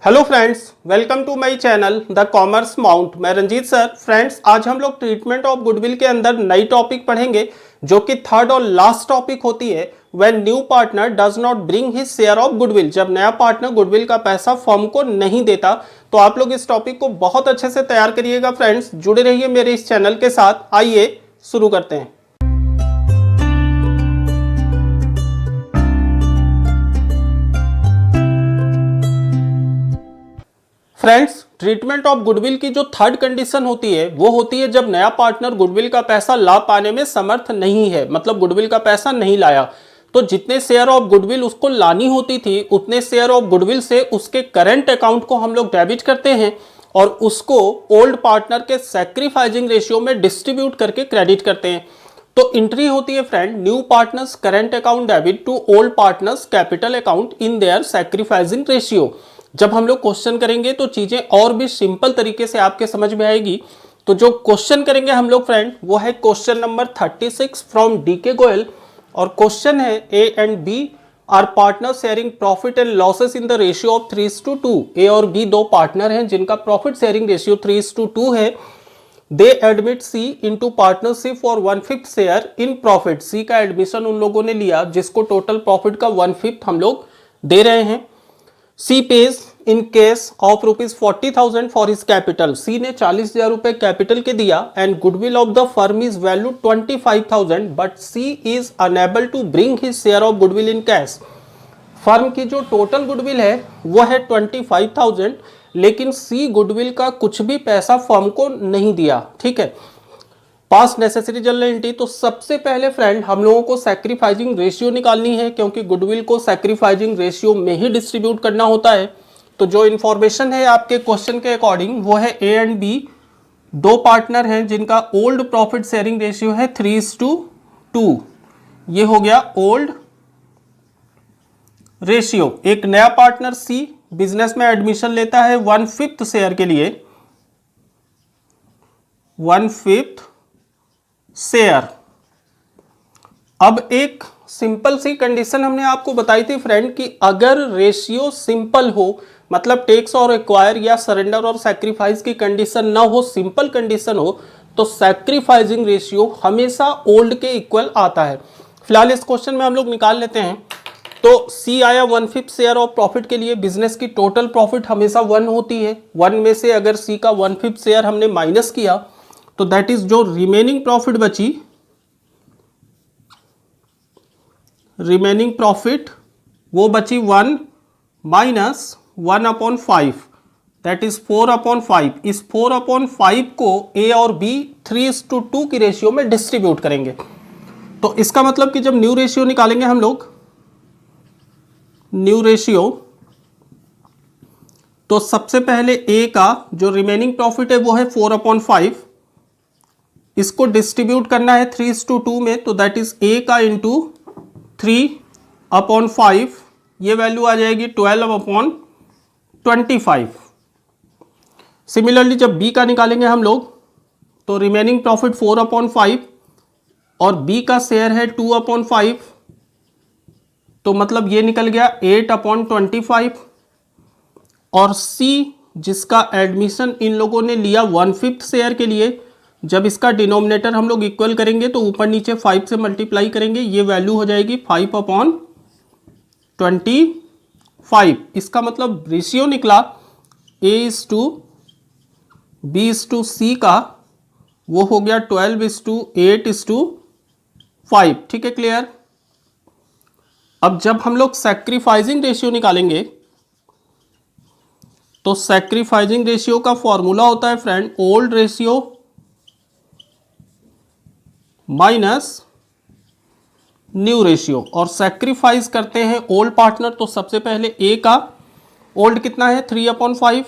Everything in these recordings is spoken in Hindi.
Hello friends, welcome to my channel the commerce mount. मैं रंजीत सर। फ्रेंड्स, आज हम लोग ट्रीटमेंट ऑफ गुडविल के अंदर नई टॉपिक पढ़ेंगे जो कि थर्ड और लास्ट टॉपिक होती है when new partner does not bring his share of goodwill. जब नया पार्टनर गुडविल का पैसा फर्म को नहीं देता। तो आप लोग इस टॉपिक को बहुत अच्छे से तैयार करिएगा। फ्रेंड्स, जुड़े रहिए मेरे इस चैनल के साथ। आइए शुरू करते हैं। फ्रेंड्स, ट्रीटमेंट ऑफ गुडविल की जो थर्ड कंडीशन होती है वो होती है जब नया पार्टनर गुडविल का पैसा ला पाने में समर्थ नहीं है, मतलब गुडविल का पैसा नहीं लाया। तो जितने शेयर ऑफ गुडविल उसको लानी होती थी उतने शेयर ऑफ गुडविल से उसके करंट अकाउंट को हम लोग डेबिट करते हैं और उसको ओल्ड पार्टनर के सैक्रिफाइसिंग रेशियो में डिस्ट्रीब्यूट करके क्रेडिट करते हैं। तो एंट्री होती है friend, new partners current account debit to old partners capital account in their sacrificing ratio. जब हम लोग क्वेश्चन करेंगे तो चीजें और भी सिंपल तरीके से आपके समझ में आएगी। तो जो क्वेश्चन करेंगे हम लोग फ्रेंड वो है question number 36 from DK Goyal. और क्वेश्चन है A and B are partner sharing profit and losses in the ratio of 3:2। A और बी दो पार्टनर हैं जिनका प्रॉफिट शेयरिंग रेशियो 3:2 है। They admit C into partnership for 1/5 share in profit. C का एडमिशन उन लोगों ने लिया जिसको टोटल प्रॉफिट का 1/5 हम लोग दे रहे हैं। C pays in case of ₹40,000 for his capital. C ने 40,000 रुपए कैपिटल के दिया and goodwill of the firm is value 25,000 but C is unable to bring his share of goodwill in cash. Firm की जो टोटल गुडविल है वो है 25,000, लेकिन सी गुडविल का कुछ भी पैसा फर्म को नहीं दिया। ठीक है, पास्ट नेसेसरी जनरल एंट्री। तो सबसे पहले फ्रेंड हम लोगों को सैक्रिफाइसिंग रेशियो निकालनी है क्योंकि गुडविल को सैक्रिफाइसिंग रेशियो में ही डिस्ट्रीब्यूट करना होता है। तो जो इन्फॉर्मेशन है आपके क्वेश्चन के अकॉर्डिंग वो है ए एंड बी दो पार्टनर हैं जिनका ओल्ड प्रॉफिट शेयरिंग रेशियो है 3:2। ये हो गया ओल्ड रेशियो। एक नया पार्टनर सी बिजनेस में एडमिशन लेता है 1/5 शेयर के लिए, 1/5 शेयर। अब एक सिंपल सी कंडीशन हमने आपको बताई थी फ्रेंड कि अगर रेशियो सिंपल हो, मतलब टेक्स और एक्वायर या सरेंडर और सैक्रिफाइस की कंडीशन ना हो, सिंपल कंडीशन हो, तो सैक्रिफाइसिंग रेशियो हमेशा ओल्ड के इक्वल आता है। फिलहाल इस क्वेश्चन में हम लोग निकाल लेते हैं। तो सी आया 1/5 शेयर ऑफ प्रॉफिट के लिए। बिजनेस की टोटल प्रॉफिट हमेशा 1 होती है। 1 में से अगर सी का 1/5 शेयर हमने माइनस किया तो दैट इज जो रिमेनिंग प्रॉफिट बची, रिमेनिंग प्रॉफिट वो बची 1 माइनस 1/5, दैट इज 4/5। इस 4/5 को ए और बी 3:2 की रेशियो में डिस्ट्रीब्यूट करेंगे। तो इसका मतलब कि जब न्यू रेशियो निकालेंगे हम लोग, न्यू रेशियो, तो सबसे पहले ए का जो रिमेनिंग प्रॉफिट है वो है 4/5। इसको डिस्ट्रीब्यूट करना है 3:2 में, तो दैट इज ए का इंटू 3/5, ये वैल्यू आ जाएगी 12/25। सिमिलरली जब बी का निकालेंगे हम लोग तो रिमेनिंग प्रॉफिट 4/5 और बी का शेयर है 2/5, तो मतलब ये निकल गया 8/25। और सी जिसका एडमिशन इन लोगों ने लिया 1/5 शेयर के लिए, जब इसका डिनोमिनेटर हम लोग इक्वल करेंगे तो ऊपर नीचे 5 से मल्टीप्लाई करेंगे, ये वैल्यू हो जाएगी 5/25। इसका मतलब रेशियो निकला A/B/C का, वो हो गया 12:8:5। ठीक है, क्लियर। अब जब हम लोग सैक्रिफाइसिंग रेशियो निकालेंगे तो सैक्रिफाइसिंग रेशियो का फॉर्मूला होता है friend old ratio minus new ratio. और सैक्रिफाइस करते हैं ओल्ड पार्टनर, तो सबसे पहले ए का ओल्ड कितना है 3/5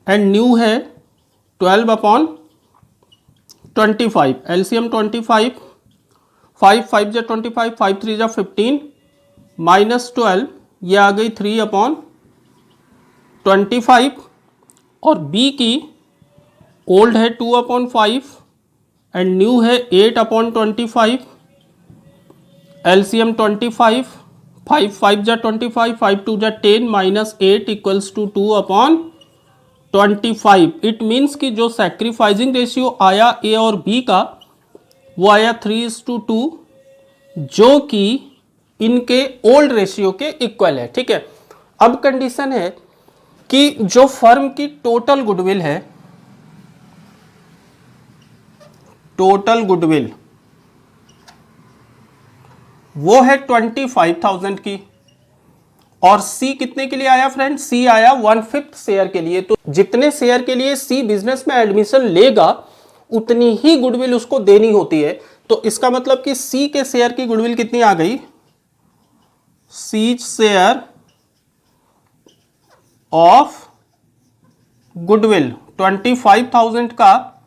एंड न्यू है 12/25। एलसीएम 25, 5 5 जा 25, 5 3 जा 15 माइनस 12, ये आ गई 3/25। और बी की ओल्ड है 2/5 एंड न्यू है 8/25। एलसीएम 25, 5 5 जा 25, 5 2 जा 10 -8 इक्वल्स टू 2/25। इट मीन्स कि जो सैक्रिफाइसिंग रेशियो आया ए और बी का वो आया 3:2, जो कि इनके ओल्ड रेशियो के इक्वल है। ठीक है, अब कंडीशन है कि जो फर्म की टोटल गुडविल है, टोटल गुडविल वो है 25,000 की, और सी कितने के लिए आया फ्रेंड? सी आया 1/5 शेयर के लिए। तो जितने शेयर के लिए सी बिजनेस में एडमिशन लेगा उतनी ही गुडविल उसको देनी होती है। तो इसका मतलब कि सी के शेयर की गुडविल कितनी आ गई? सी शेयर ऑफ गुडविल 25,000 का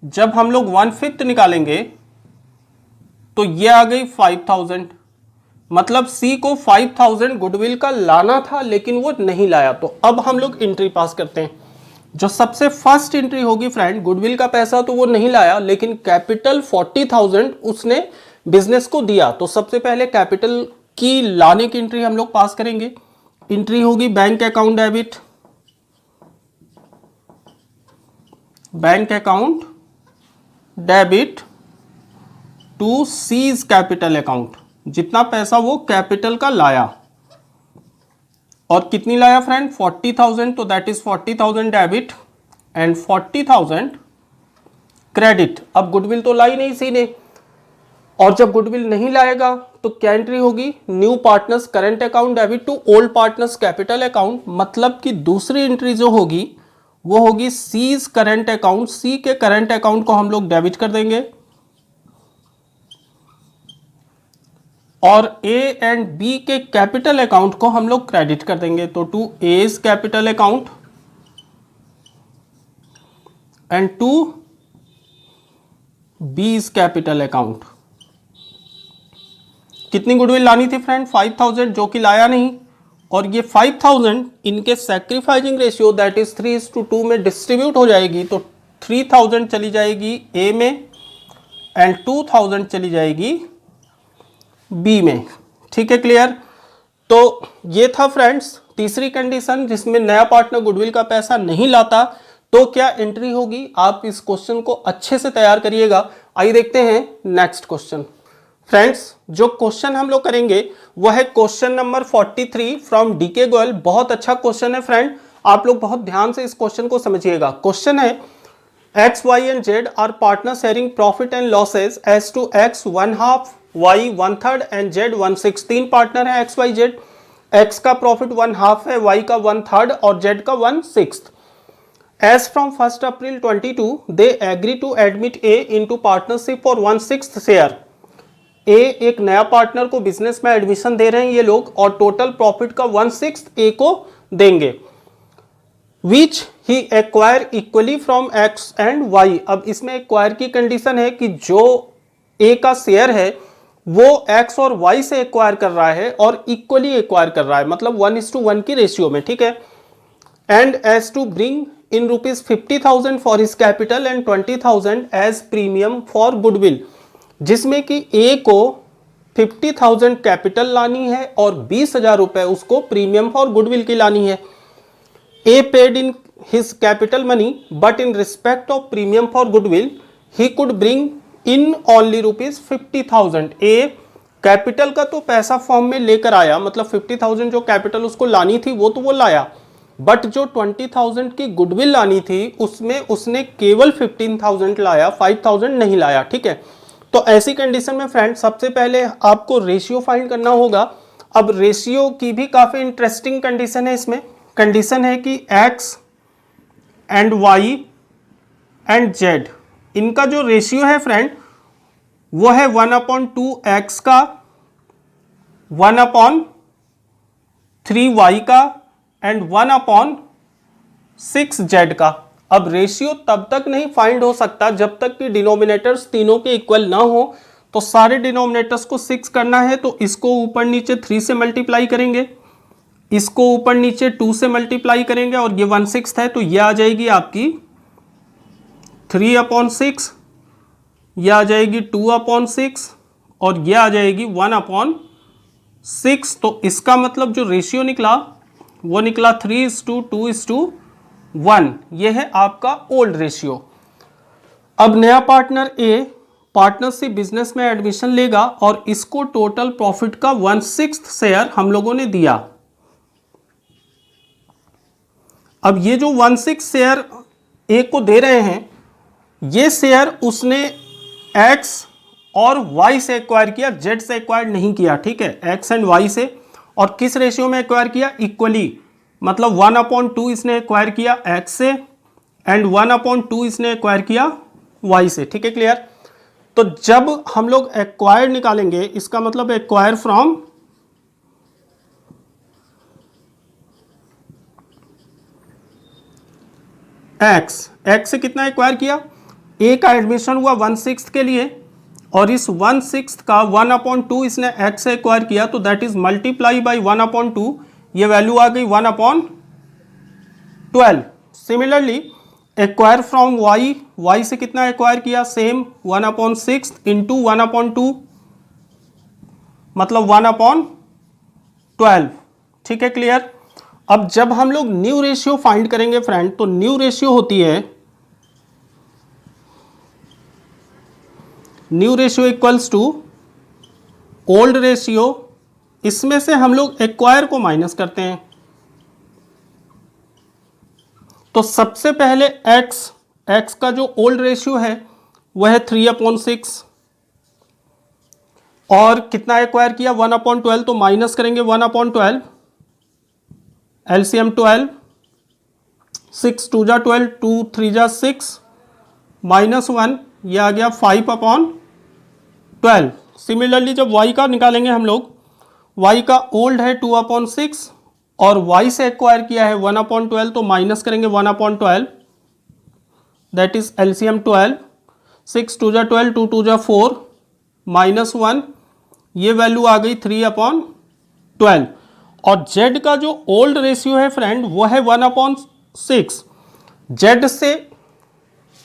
जब हम लोग 1/5 निकालेंगे तो ये आ गई 5,000। मतलब सी को 5,000 गुडविल का लाना था लेकिन वो नहीं लाया। तो अब हम लोग एंट्री पास करते हैं। जो सबसे फर्स्ट एंट्री होगी फ्रेंड, गुडविल का पैसा तो वो नहीं लाया लेकिन कैपिटल 40,000 उसने बिजनेस को दिया। तो सबसे पहले कैपिटल की लाने की एंट्री हम लोग पास करेंगे। एंट्री होगी bank account debit, bank account debit to C's capital account, जितना पैसा वो कैपिटल का लाया। और कितनी लाया फ्रेंड? 40,000। तो that is 40,000 debit and 40,000 credit. अब गुडविल तो लाई नहीं सी ने, और जब गुडविल नहीं लाएगा तो क्या एंट्री होगी? New partners current account debit to old partners capital account. मतलब कि दूसरी एंट्री जो होगी वो होगी सीज करंट अकाउंट। सी के करंट अकाउंट को हम लोग डेबिट कर देंगे और ए एंड बी के कैपिटल अकाउंट को हम लोग क्रेडिट कर देंगे। तो to A's capital account and to B's capital account. कितनी गुडविल लानी थी फ्रेंड? 5,000, जो कि लाया नहीं। और ये 5,000 इनके सैक्रिफाइसिंग रेशियो दैट इज 3:2 में डिस्ट्रीब्यूट हो जाएगी। तो 3,000 चली जाएगी ए में एंड 2,000 चली जाएगी बी में। ठीक है, क्लियर? तो ये था फ्रेंड्स तीसरी कंडीशन जिसमें नया पार्टनर गुडविल का पैसा नहीं लाता। तो क्या एंट्री होगी? आप इस क्वेश्चन को अच्छे से तैयार करिएगा। आइए देखते हैं नेक्स्ट क्वेश्चन। फ्रेंड्स, जो क्वेश्चन हम लोग करेंगे वो है question number 43 from DK Goyal. बहुत अच्छा क्वेश्चन है फ्रेंड, आप लोग बहुत ध्यान से इस क्वेश्चन को समझिएगा। क्वेश्चन है X Y and Z are partner sharing profit and losses as to X 1/2, Y 1/3 and Z 1/6। तीन पार्टनर है एक्स वाई जेड। एक्स का प्रॉफिट 1/2 है, वाई का 1/3 और जेड का 1/6। As from 1st April 22, they agree to admit A into partnership for 1/6 share. ए एक नया पार्टनर को बिजनेस में एडमिशन दे रहे हैं ये लोग, और टोटल प्रॉफिट का 1/6 ए को देंगे, which he acquire equally from X and Y. अब इसमें एक्वायर की कंडीशन है कि जो ए का शेयर है वो एक्स और वाई से एक्वायर कर रहा है और इक्वली एक्वायर कर रहा है, मतलब 1:1 की रेशियो में। ठीक है, and as to bring in rupees 50,000 for his capital and 20,000 as premium for goodwill, जिसमें कि ए को 50,000 कैपिटल लानी है और 20,000 रुपए उसको प्रीमियम फॉर गुडविल की लानी है। A paid in his capital money but in respect of premium for goodwill he could bring in only rupees 50,000। A capital का तो पैसा फॉर्म में लेकर आया, मतलब 50,000 जो कैपिटल उसको लानी थी वो तो वो लाया, बट जो 20,000 की गुडविल लानी थी उसमें उसने केवल 15,000 लाया, 5,000 नहीं लाया। ठीक है, तो ऐसी कंडीशन में फ्रेंड सबसे पहले आपको रेशियो फाइंड करना होगा। अब रेशियो की भी काफी इंटरेस्टिंग कंडीशन है। इसमें कंडीशन है कि X and Y and Z, इनका जो रेशियो है फ्रेंड वो है 1/2 एक्स का, 1/3 वाई का एंड 1/6 जेड का। अब रेशियो तब तक नहीं फाइंड हो सकता जब तक कि डिनोमिनेटर्स तीनों के इक्वल ना हो। तो सारे डिनोमिनेटर्स को 6 करना है, तो इसको ऊपर नीचे 3 से मल्टीप्लाई करेंगे, इसको ऊपर नीचे 2 से मल्टीप्लाई करेंगे, और ये 1/6 है तो ये आ जाएगी आपकी 3/6, ये आ जाएगी 2/6 और ये आ जाएगी 1/6। 6, तो इसका मतलब जो रेशियो निकला वो निकला 3:2:1। ये है आपका ओल्ड रेशियो। अब नया पार्टनर ए पार्टनरशिप बिजनेस में एडमिशन लेगा और इसको टोटल प्रॉफिट का 1/6 शेयर हम लोगों ने दिया। अब ये जो 1/6 शेयर ए को दे रहे हैं, ये शेयर उसने एक्स और वाई से एक्वायर किया, जेड से एक्वायर नहीं किया, ठीक है, एक्स एंड वाई से। और किस रेशियो में एक्वायर किया? इक्वली, मतलब 1/2 इसने एक्वायर किया एक्स से एंड 1/2 इसने एक्वायर किया वाई से, ठीक है, क्लियर। तो जब हम लोग एक्वायर निकालेंगे, इसका मतलब एक्वायर फ्रॉम एक्स, एक्स से कितना एक्वायर किया? ए का एडमिशन हुआ 1/6 के लिए और इस 1/6 का 1/2 इसने एक्स से एक्वायर किया, तो दैट इज मल्टीप्लाई बाई 1/2, ये वैल्यू आ गई 1/12। Similarly acquire from Y, Y से कितना एक्वायर किया? सेम 1/6 इंटू 1/2 मतलब 1/12, ठीक है, क्लियर। अब जब हम लोग न्यू रेशियो फाइंड करेंगे फ्रेंड, तो न्यू रेशियो होती है, new ratio equals to old ratio, इसमें से हम लोग एक्वायर को माइनस करते हैं। तो सबसे पहले एक्स का जो ओल्ड रेशियो है वह है 3/6 और कितना एक्वायर किया? 1/12, तो माइनस करेंगे 1/12, एलसीएम 12, 6 2 जा 12, 2 3 जा 6, -1, ये आ गया 5/12। सिमिलरली जब y का निकालेंगे हम लोग, y का ओल्ड है 2/6 और y से एक्वायर किया है 1/12, तो माइनस करेंगे 1/12, दैट इज एलसीएम 12, 6 2 जा 12, 2 2 जा 4, -1, ये वैल्यू आ गई 3/12। और z का जो ओल्ड रेशियो है फ्रेंड वो है 1/6। z से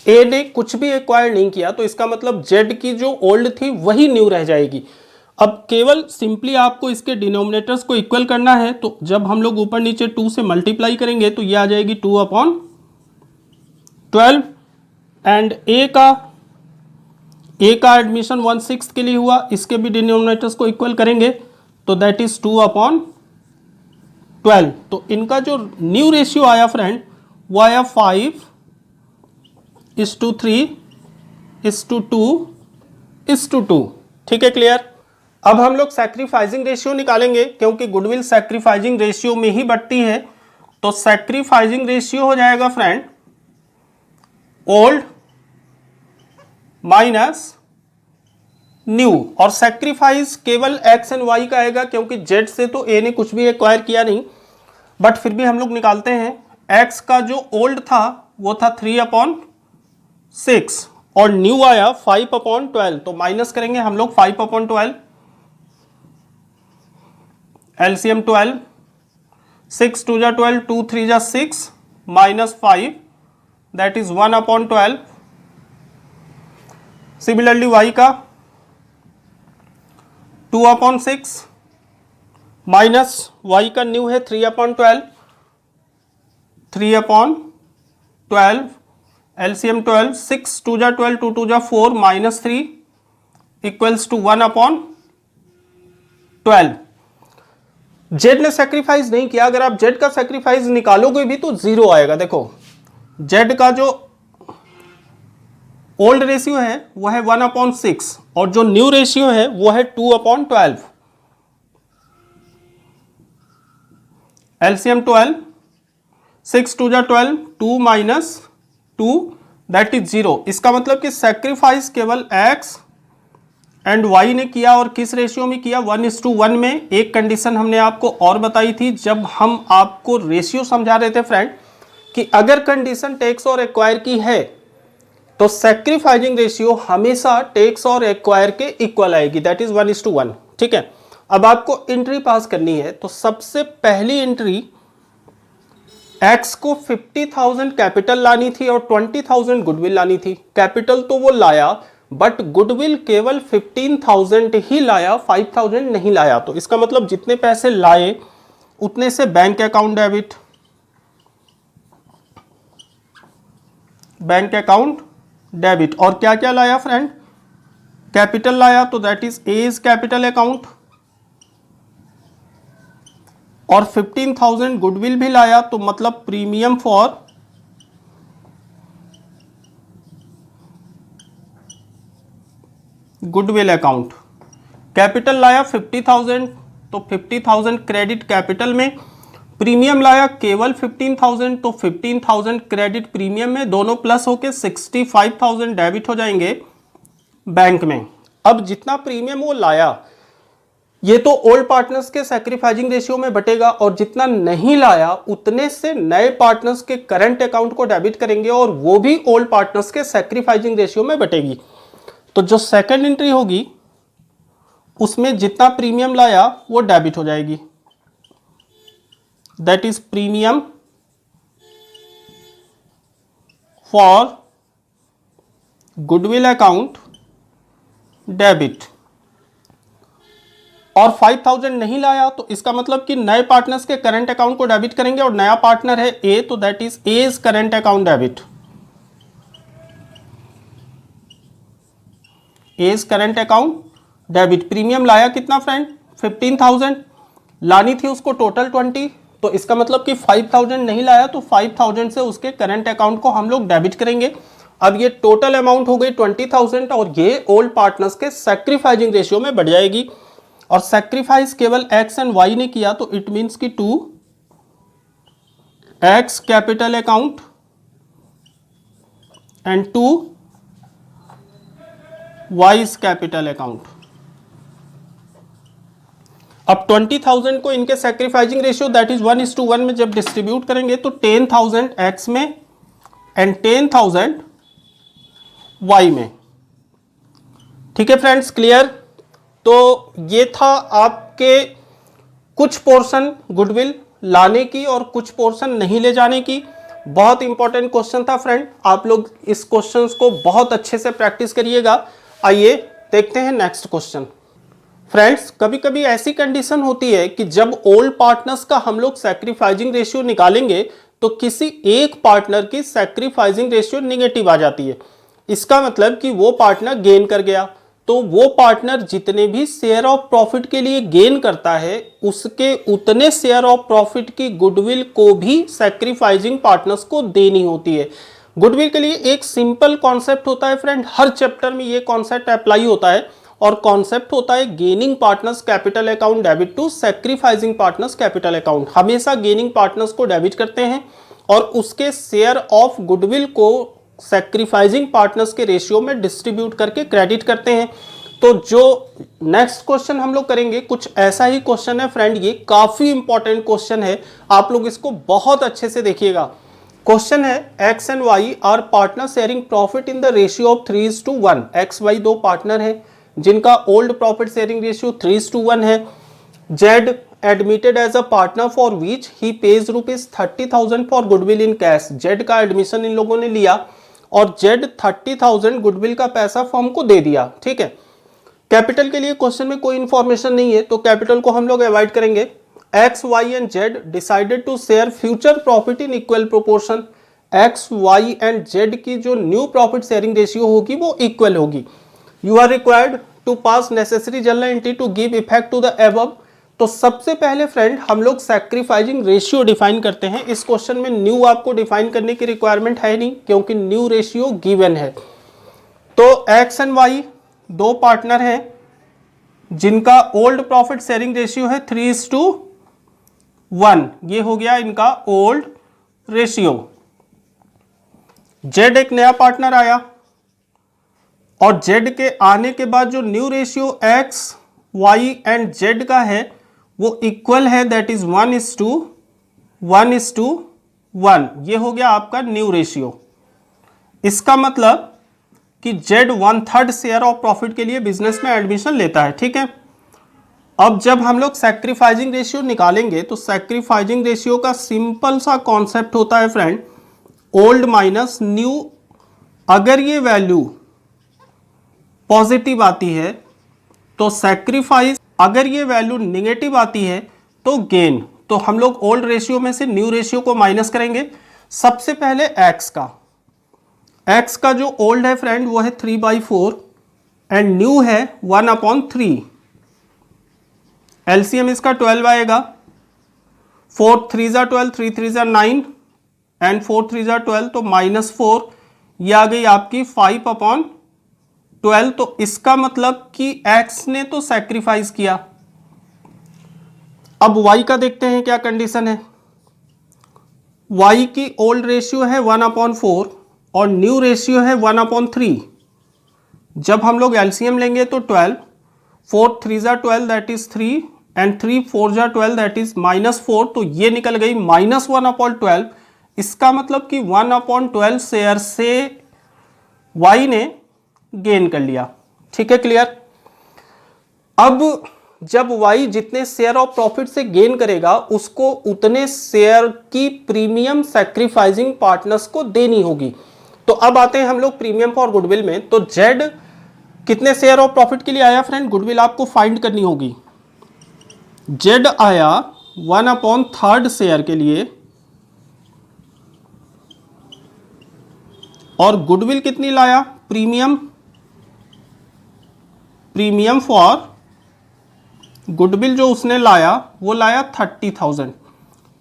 a ने कुछ भी एक्वायर नहीं किया, तो इसका मतलब z की जो ओल्ड थी वही न्यू रह जाएगी। अब केवल सिंपली आपको इसके डिनोमिनेटर्स को इक्वल करना है, तो जब हम लोग ऊपर नीचे 2 से मल्टीप्लाई करेंगे तो ये आ जाएगी 2/12 एंड a का एडमिशन 1/6 के लिए हुआ, इसके भी डिनोमिनेटर्स को इक्वल करेंगे तो दैट इज 2/12। तो इनका जो न्यू रेशियो आया फ्रेंड वो आया 5:3:2:2, ठीक है, क्लियर। अब हम लोग सैक्रिफाइसिंग रेशियो निकालेंगे, क्योंकि गुडविल सैक्रिफाइसिंग रेशियो में ही बढ़ती है। तो सैक्रिफाइसिंग रेशियो हो जाएगा फ्रेंड ओल्ड माइनस न्यू, और सैक्रिफाइस केवल एक्स एंड वाई का आएगा, क्योंकि जेड से तो ए ने कुछ भी एक्वायर किया नहीं, बट फिर भी हम लोग निकालते हैं। एक्स का जो ओल्ड था वो था 3/6 और न्यू आया 5/12, तो माइनस करेंगे हम लोग 5/12, एलसीएम 12, 6 2 जा 12, 2 3 जा 6, -5, दैट इज 1/12। सिमिलरली वाई का 2/6 माइनस वाई का न्यू है 3/12, 3/12, एलसीएम 12, 6 2 जा 12, 2 2 जा 4, -3 इक्वल्स टू 1/12। जेड ने सेक्रीफाइस नहीं किया, अगर आप जेड का सेक्रीफाइस निकालोगे भी तो 0 आएगा। देखो जेड का जो ओल्ड रेशियो है वो है 1/6 और जो न्यू रेशियो है वो है 2/12, एलसीएम 12, 6 2 जा 12, 2 - 2 दैट इज 0। इसका मतलब कि सेक्रीफाइस केवल एक्स एंड वाई ने किया, और किस रेशियो में किया? 1:1 में। एक कंडीशन हमने आपको और बताई थी जब हम आपको रेशियो समझा रहे थे फ्रेंड, कि अगर कंडीशन टेक्स और एक्वायर की है तो सैक्रिफाइसिंग रेशियो हमेशा टेक्स और एक्वायर के इक्वल आएगी, दैट इज 1:1, ठीक है। अब आपको एंट्री पास करनी है, तो सबसे पहली एंट्री एक्स को 50,000 कैपिटल लानी थी और 20,000 गुडविल लानी थी। कैपिटल तो वो लाया बट गुडविल केवल 15,000 ही लाया, 5,000 नहीं लाया। तो इसका मतलब जितने पैसे लाए उतने से bank account debit, bank account debit. और क्या क्या लाया फ्रेंड? कैपिटल लाया, तो that is a is capital account, और 15,000 गुडविल भी लाया, तो मतलब premium for goodwill account. Capital लाया 50,000, तो 50,000 क्रेडिट कैपिटल में, प्रीमियम लाया केवल 15,000, तो 15,000 क्रेडिट प्रीमियम में, दोनों प्लस होके 65,000 डेबिट हो जाएंगे बैंक में। अब जितना प्रीमियम वो लाया ये तो ओल्ड पार्टनर्स के सैक्रिफाइसिंग रेशियो में बटेगा, और जितना नहीं लाया उतने से नए पार्टनर्स के करंट अकाउंट को डेबिट करेंगे, और वो भी ओल्ड पार्टनर्स के सैक्रिफाइसिंग रेशियो में बटेगी। तो जो सेकंड एंट्री होगी उसमें जितना प्रीमियम लाया वो डेबिट हो जाएगी, that is premium for goodwill account debit. और 5,000 नहीं लाया, तो इसका मतलब कि नए पार्टनर्स के करंट अकाउंट को डेबिट करेंगे, और नया पार्टनर है ए, तो that is a is current account debit, A is current account debit. Premium लाया कितना फ्रेंड? 15,000, लानी थी उसको टोटल 20, तो इसका मतलब कि 5,000 नहीं लाया, तो 5,000 से उसके करंट अकाउंट को हम लोग डेबिट करेंगे। अब ये टोटल अमाउंट हो गई 20,000, और ये ओल्ड पार्टनर्स के सैक्रिफाइसिंग रेशियो में बढ़ जाएगी। और सैक्रिफाइस केवल एक्स एंड वाई ने किया, तो इट मीन्स कि to X capital account and to Y's capital account. अब 20,000 को इनके सैक्रिफाइसिंग रेशियो दैट इज 1:1 में जब डिस्ट्रीब्यूट करेंगे, तो 10,000 एक्स में एंड 10,000 वाई में। ठीक है फ्रेंड्स, क्लियर? तो ये था आपके कुछ पोर्शन गुडविल लाने की और कुछ पोर्शन नहीं ले जाने की। बहुत इंपॉर्टेंट क्वेश्चन था फ्रेंड, आप लोग इस क्वेश्चंस को बहुत अच्छे से प्रैक्टिस करिएगा। आइए देखते हैं नेक्स्ट क्वेश्चन। फ्रेंड्स, कभी कभी ऐसी कंडीशन होती है कि जब ओल्ड पार्टनर्स का हम लोग सैक्रिफाइसिंग रेशियो निकालेंगे तो किसी एक पार्टनर की सैक्रिफाइसिंग रेशियो निगेटिव आ जाती है। इसका मतलब कि वो पार्टनर गेन कर गया, तो वो पार्टनर जितने भी शेयर ऑफ प्रॉफिट के लिए गेन करता है उसके उतने शेयर ऑफ प्रॉफिट की गुडविल को भी सैक्रिफाइसिंग पार्टनर्स को देनी होती है। गुडविल के लिए एक सिंपल कॉन्सेप्ट होता है फ्रेंड, हर चैप्टर में ये कॉन्सेप्ट अप्लाई होता है, और कॉन्सेप्ट होता है gaining partners capital account debit to sacrificing partners capital account. हमेशा गेनिंग पार्टनर्स को डेबिट करते हैं और उसके शेयर ऑफ गुडविल को सैक्रिफाइसिंग पार्टनर्स के रेशियो में डिस्ट्रीब्यूट करके क्रेडिट करते हैं। तो जो नेक्स्ट क्वेश्चन हम लोग करेंगे कुछ ऐसा ही क्वेश्चन है फ्रेंड, ये काफी इंपॉर्टेंट क्वेश्चन है, आप लोग इसको बहुत अच्छे से देखिएगा। क्वेश्चन है X and Y are partner sharing profit in the ratio of 3:1। X Y दो पार्टनर है जिनका ओल्ड प्रॉफिट शेयरिंग रेशियो 3:1 है। Z admitted as a partner for which he pays ₹30,000 for goodwill in cash. Z का एडमिशन इन लोगों ने लिया और जेड 30,000 गुडविल का पैसा फर्म को दे दिया। ठीक है, कैपिटल के लिए क्वेश्चन में कोई इंफॉर्मेशन नहीं है तो कैपिटल को हम लोग अवॉइड करेंगे। X Y and Z decided to share future profit in equal proportion. X Y and Z की जो न्यू प्रॉफिट शेयरिंग रेशियो होगी वो इक्वल होगी। You are required to pass necessary journal entry to give effect to the above. तो सबसे पहले फ्रेंड हम लोग सैक्रिफाइसिंग रेशियो डिफाइन करते हैं। इस क्वेश्चन में न्यू आपको डिफाइन करने की रिक्वायरमेंट है नहीं क्योंकि न्यू रेशियो गिवन है। तो एक्स एंड वाई दो पार्टनर हैं जिनका ओल्ड प्रॉफिट शेयरिंग रेशियो है 3:1। ये हो गया इनका ओल्ड रेशियो। जेड एक नया पार्टनर आया और जेड के आने के बाद जो new ratio X Y and Z का है वो इक्वल है, दैट इज 1:1:1। ये हो गया आपका न्यू रेशियो। इसका मतलब कि जेड 1/3 शेयर ऑफ प्रॉफिट के लिए बिजनेस में एडमिशन लेता है। ठीक है, अब जब हम लोग सैक्रिफाइसिंग रेशियो निकालेंगे तो सैक्रिफाइसिंग रेशियो का सिंपल सा कॉन्सेप्ट होता है फ्रेंड, ओल्ड माइनस न्यू। अगर ये वैल्यू पॉजिटिव आती है तो सैक्रिफाइस, अगर ये वैल्यू निगेटिव आती है तो गेन। तो हम लोग ओल्ड रेशियो में से न्यू रेशियो को माइनस करेंगे। सबसे पहले एक्स का जो ओल्ड है फ्रेंड वो है 3/4 एंड न्यू है 1/3। एलसीएम इसका 12 आएगा। 4 3 12, 3 3 9 एंड 4 3 12 तो -4, ये आ गई आपकी 5/12। तो इसका मतलब कि x ने तो सैक्रिफाइस किया। अब y का देखते हैं क्या कंडीशन है। y की ओल्ड रेशियो है 1/4 और न्यू रेशियो है 1/3। जब हम लोग एलसीएम लेंगे तो 12, 4 3 12 that is 3 and 3 4 12 that is -4, तो ये निकल गई -1/12। इसका मतलब कि 1/12 शेयर से y ने गेन कर लिया। ठीक है, क्लियर। अब जब y जितने शेयर ऑफ प्रॉफिट से गेन करेगा उसको उतने शेयर की प्रीमियम सैक्रिफाइसिंग पार्टनर्स को देनी होगी। तो अब आते हैं हम लोग प्रीमियम फॉर गुडविल में। तो z कितने शेयर ऑफ प्रॉफिट के लिए आया फ्रेंड, गुडविल आपको फाइंड करनी होगी। z आया 1/3 शेयर के लिए और गुडविल कितनी लाया, प्रीमियम फॉर गुडविल जो उसने लाया वो लाया 30,000।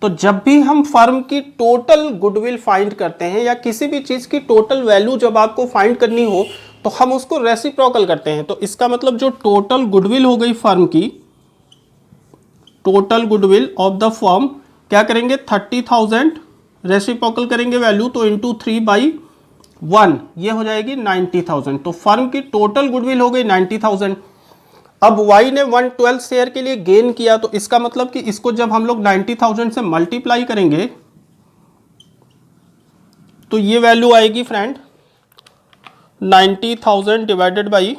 तो जब भी हम फर्म की टोटल गुडविल फाइंड करते हैं या किसी भी चीज की टोटल वैल्यू जब आपको फाइंड करनी हो तो हम उसको रेसिप्रोकल करते हैं। तो इसका मतलब जो टोटल गुडविल हो गई फर्म की, total goodwill of the firm क्या करेंगे, 30,000 रेसिप्रोकल करेंगे वैल्यू तो इंटू 3/1 ये हो जाएगी 90,000। तो फर्म की टोटल गुडविल हो गई 90,000। अब y ने 112 शेयर के लिए गेन किया तो इसका मतलब कि इसको जब हम लोग 90,000 से मल्टीप्लाई करेंगे तो ये वैल्यू आएगी फ्रेंड 90,000 डिवाइडेड बाई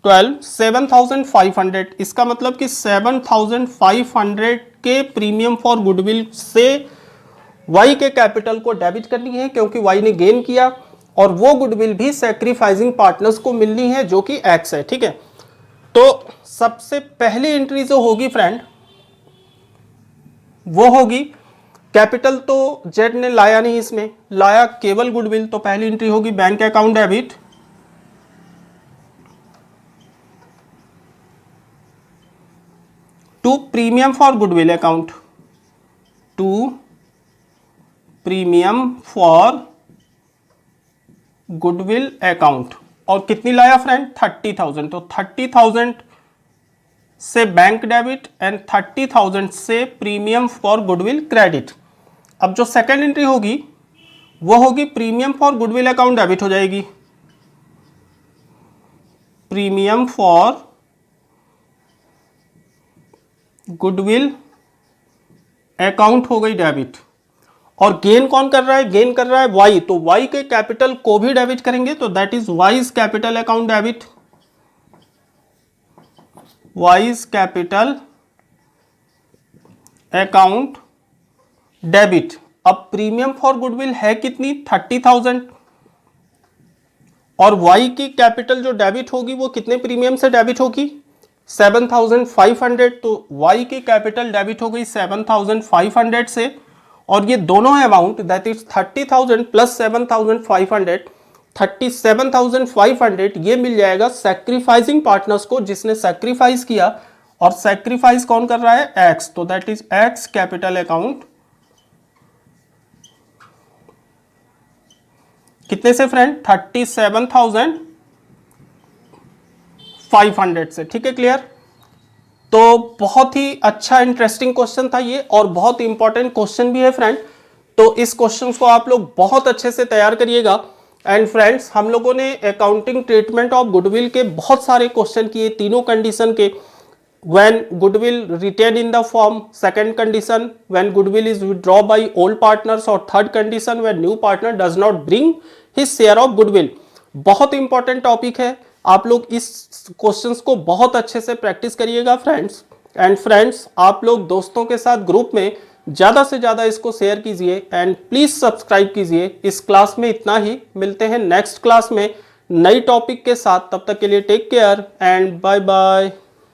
12, 7,500। इसका मतलब कि 7,500 के प्रीमियम फॉर गुडविल से y के कैपिटल को डेबिट करनी है क्योंकि y ने गेन किया और वो गुडविल भी सैक्रिफाइसिंग पार्टनर्स को मिलनी है जो कि x है। ठीक है, तो सबसे पहली एंट्री जो होगी फ्रेंड वो होगी, कैपिटल तो जेड ने लाया नहीं, इसमें लाया केवल गुडविल, तो पहली एंट्री होगी bank account debit to premium for goodwill account, to premium for goodwill account. और कितनी लाया फ्रेंड, 30,000। तो 30,000 से बैंक डेबिट एंड 30,000 से प्रीमियम फॉर गुडविल क्रेडिट। अब जो सेकेंड एंट्री होगी वो होगी premium for goodwill account debit हो जाएगी, प्रीमियम फॉर गुडविल अकाउंट हो गई डेबिट। और गेन कौन कर रहा है, गेन कर रहा है y, तो y के कैपिटल को भी डेबिट करेंगे तो that is wise capital account debit, wise capital account debit. अब प्रीमियम फॉर गुडविल है कितनी, 30,000 और y की कैपिटल जो डेबिट होगी वो कितने प्रीमियम से डेबिट होगी, 7,500। तो y की कैपिटल डेबिट हो गई 7,500 से और ये दोनों अमाउंट दैट इज 30,000 प्लस 7,500, 37,500 ये मिल जाएगा सैक्रिफाइसिंग पार्टनर्स को जिसने सैक्रिफाइस किया। और सैक्रिफाइस कौन कर रहा है, x, तो that is x capital account कितने से फ्रेंड, 37,500 से। ठीक है, क्लियर। तो बहुत ही अच्छा इंटरेस्टिंग क्वेश्चन था ये और बहुत इंपॉर्टेंट क्वेश्चन भी है फ्रेंड। तो इस क्वेश्चन को आप लोग बहुत अच्छे से तैयार करिएगा। एंड फ्रेंड्स, हम लोगों ने अकाउंटिंग ट्रीटमेंट ऑफ गुडविल के बहुत सारे क्वेश्चन किए तीनों कंडीशन के। When goodwill retain in the form, second condition when goodwill is withdraw by old partners, और third condition when new partner does not bring his share of goodwill. बहुत इंपॉर्टेंट टॉपिक है, आप लोग इस क्वेश्चंस को बहुत अच्छे से प्रैक्टिस करिएगा फ्रेंड्स। एंड फ्रेंड्स, आप लोग दोस्तों के साथ ग्रुप में ज़्यादा से ज़्यादा इसको शेयर कीजिए एंड प्लीज़ सब्सक्राइब कीजिए। इस क्लास में इतना ही, मिलते हैं नेक्स्ट क्लास में नई टॉपिक के साथ। तब तक के लिए take care and bye bye.